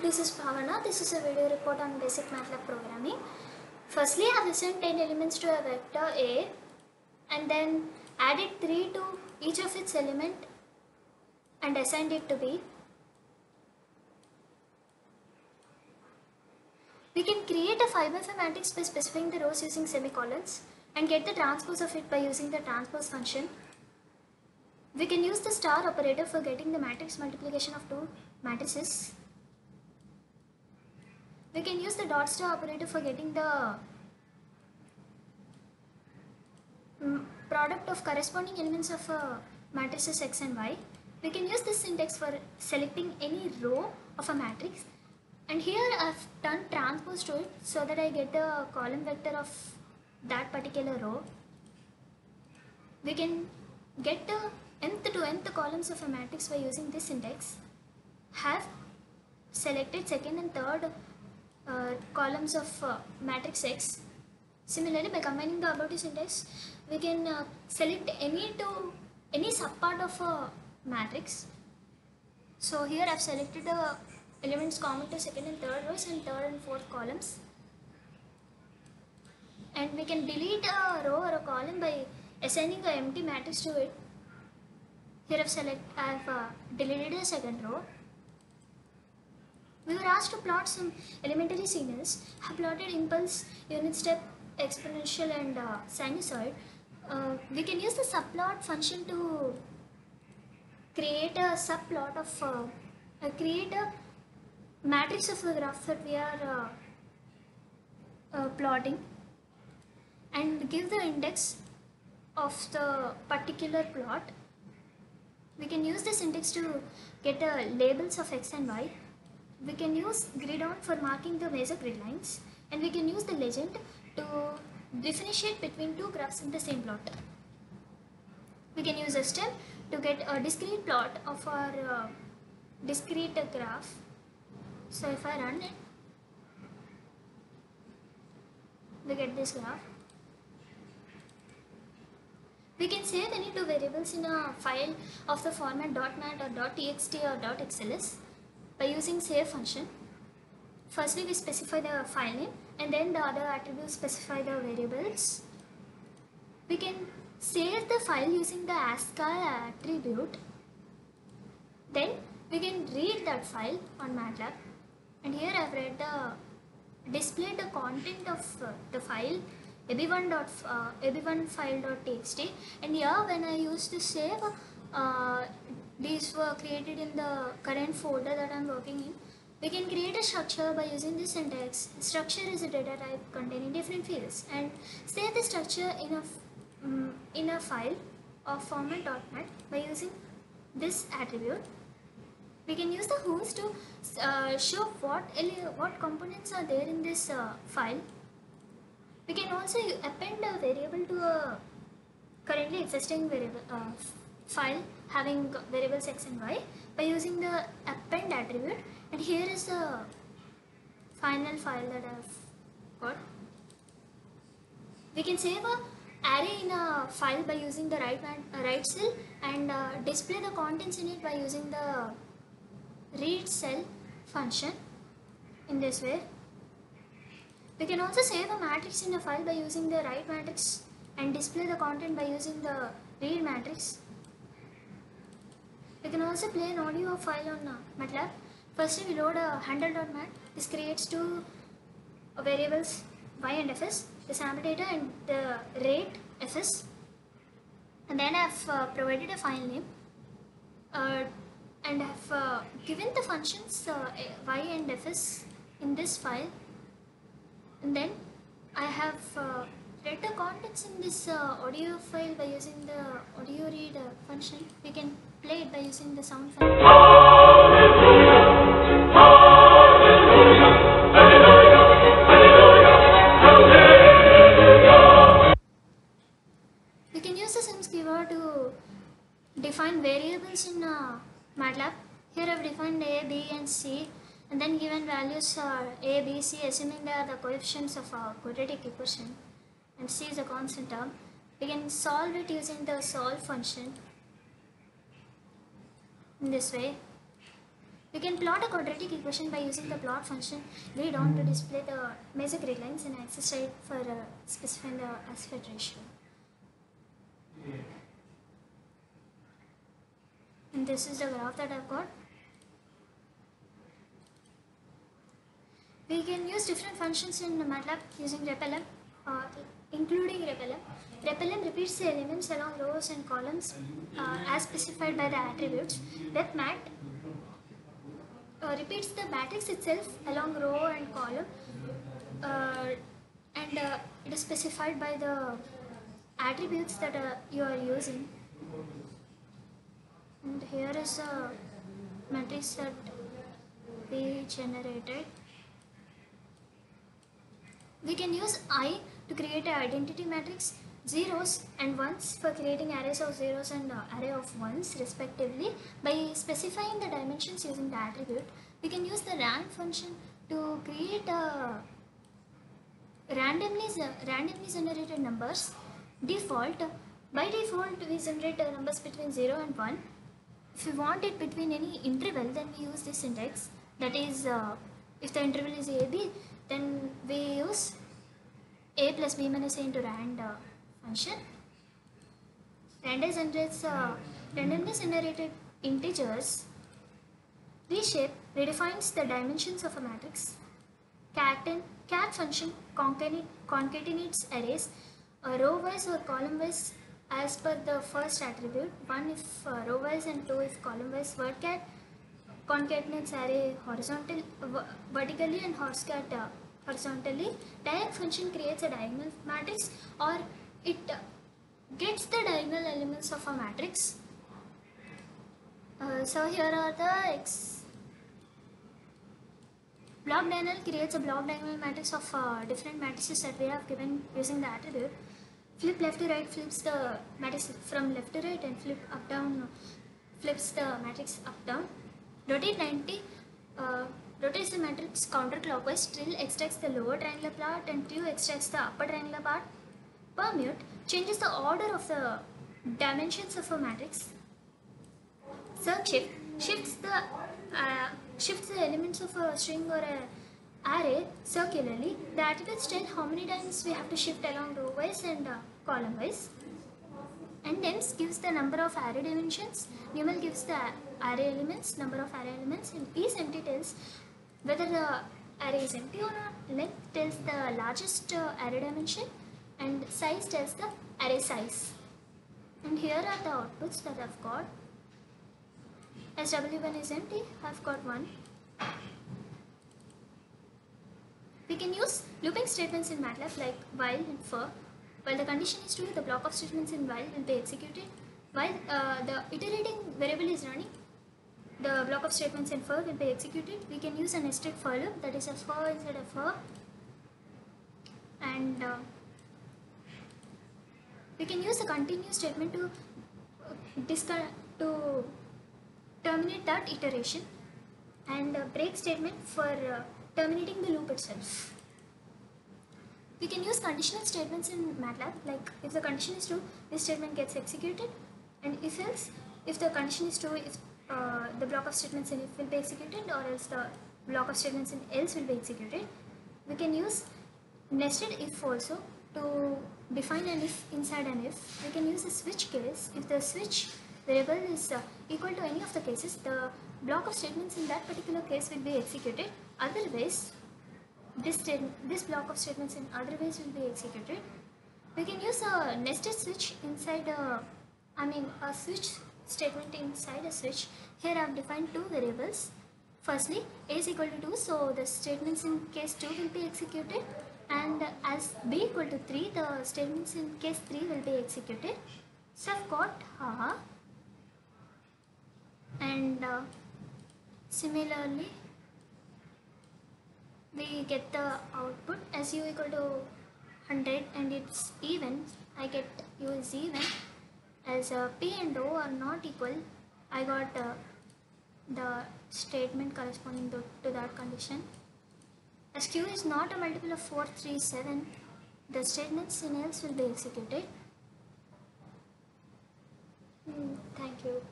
This is Bhavana. This is a video report on basic MATLAB programming. Firstly, I have assigned 10 elements to a vector A and then added 3 to each of its element and assigned it to B. We can create a 5x5 matrix by specifying the rows using semicolons and get the transpose of it by using the transpose function. We can use the star operator for getting the matrix multiplication of two matrices. We can use the dot star operator for getting the product of corresponding elements of matrices X and Y. We can use this syntax for selecting any row of a matrix, and here I've done transpose to it so that I get the column vector of that particular row. We can get the nth to nth columns of a matrix by using this syntax. Have selected second and third columns of matrix X. Similarly, by combining the above two syntax, we can select any subpart of a matrix. So here I have selected the elements common to second and third rows and third and fourth columns. And we can delete a row or a column by assigning an empty matrix to it. Here I have deleted the second row. We were asked to plot some elementary signals. I have plotted impulse, unit step, exponential and sinusoid. We can use the subplot function to create a subplot of create a matrix of the graph that we are plotting and give the index of the particular plot. We can use the syntax to get the labels of X and Y. We can use grid on for marking the major grid lines, and we can use the legend to differentiate between two graphs in the same plot. We can use a step to get a discrete plot of our discrete graph. So if I run it, we get this graph. We can save any two variables in a file of the format .mat or .txt or .xls by using save function. Firstly, we specify the file name and then the other attributes specify the variables. We can save the file using the ASCII attribute. Then we can read that file on MATLAB, and here I have displayed the content of the file ab1 file.txt, and here when I used to save, these were created in the current folder that I am working in. We can create a structure by using this syntax. Structure is a data type containing different fields, and save the structure in a file of format .mat by using this attribute. We can use the whos to show what components are there in this file. We can also append a variable to a currently existing variable file having variables X and Y by using the append attribute, and here is the final file that I have got. We can save an array in a file by using the right cell and display the contents in it by using the read cell function in this way. We can also save a matrix in a file by using the write matrix and display the content by using the read matrix. We can also play an audio file on MATLAB. Firstly, we load a handle.mat. This creates two variables y and fs, the sample data and the rate fs. And then I have provided a file name and I have given the functions y and fs in this file. And then I have read the contents in this audio file by using the audio read function. We can play it by using the sound function. We can use the sims keyword to define variables in MATLAB. Here I have defined A, B and C, and then given values are A, B, C, assuming they are the coefficients of a quadratic equation, and C is a constant term. We can solve it using the solve function in this way. We can plot a quadratic equation by using the plot function laid on to display the major grid lines and axis side for specifying the aspect ratio. And this is the graph that I've got. We can use different functions in MATLAB using RepLM, including RepLM. RepLM repeats the elements along rows and columns as specified by the attributes. RepMat repeats the matrix itself along row and column, and it is specified by the attributes that you are using. And here is a matrix that we generated. We can use I to create an identity matrix, zeros and ones for creating arrays of zeros and array of ones respectively. By specifying the dimensions using the attribute, we can use the rand function to create randomly generated numbers. By default, we generate numbers between 0 and 1. If we want it between any interval, then we use this syntax. That is, if the interval is AB, then we use a plus b minus a into rand function. Randomly generated integers. Reshape redefines the dimensions of a matrix. Cat function concatenates arrays row-wise or column-wise as per the first attribute. 1 if row-wise and 2 if column-wise. Wordcat concatenates array vertically and horsecat horizontally. Diag function creates a diagonal matrix, or it gets the diagonal elements of a matrix. So here are the block diagonal creates a block diagonal matrix of different matrices that we have given using the attribute. Flip left to right flips the matrix from left to right, and flip up down flips the matrix up down. Rotate 90 rotates the matrix counterclockwise. Trill extracts the lower triangular part and Q extracts the upper triangular part. Permute changes the order of the dimensions of a matrix. Circ shift shifts the elements of a string or an array circularly. The attributes tell how many times we have to shift along row wise and column wise. And dems gives the number of array dimensions. Numal gives the array elements, number of array elements, and isEmpty tells whether the array is empty or not. Length tells the largest array dimension, and size tells the array size. And here are the outputs that I've got. As W1 is empty, I've got 1. We can use looping statements in MATLAB like while and for. While the condition is true, the block of statements in while will be executed. While the iterating variable is running, the block of statements in for will be executed. We can use a nested for loop, that is a for inside a for. And we can use a continue statement to terminate that iteration, and a break statement for terminating the loop itself. We can use conditional statements in MATLAB, like if the condition is true, this statement gets executed, and if else, if the condition is true, if the block of statements in if will be executed, or else the block of statements in else will be executed. We can use nested if also to define an if inside an if. We can use a switch case. If the switch variable is equal to any of the cases, the block of statements in that particular case will be executed. Otherwise, this block of statements in other ways will be executed. We can use a nested switch inside a switch statement inside a switch. Here I have defined two variables. Firstly, a is equal to 2, so the statements in case 2 will be executed, and as b equal to 3, the statements in case 3 will be executed. So I've got haha, and similarly we get the output as u equal to 100 and it's even. I get u is even. As p and o are not equal, I got the statement corresponding to that condition. As q is not a multiple of 4, 3, 7, the statements in else will be executed. Thank you.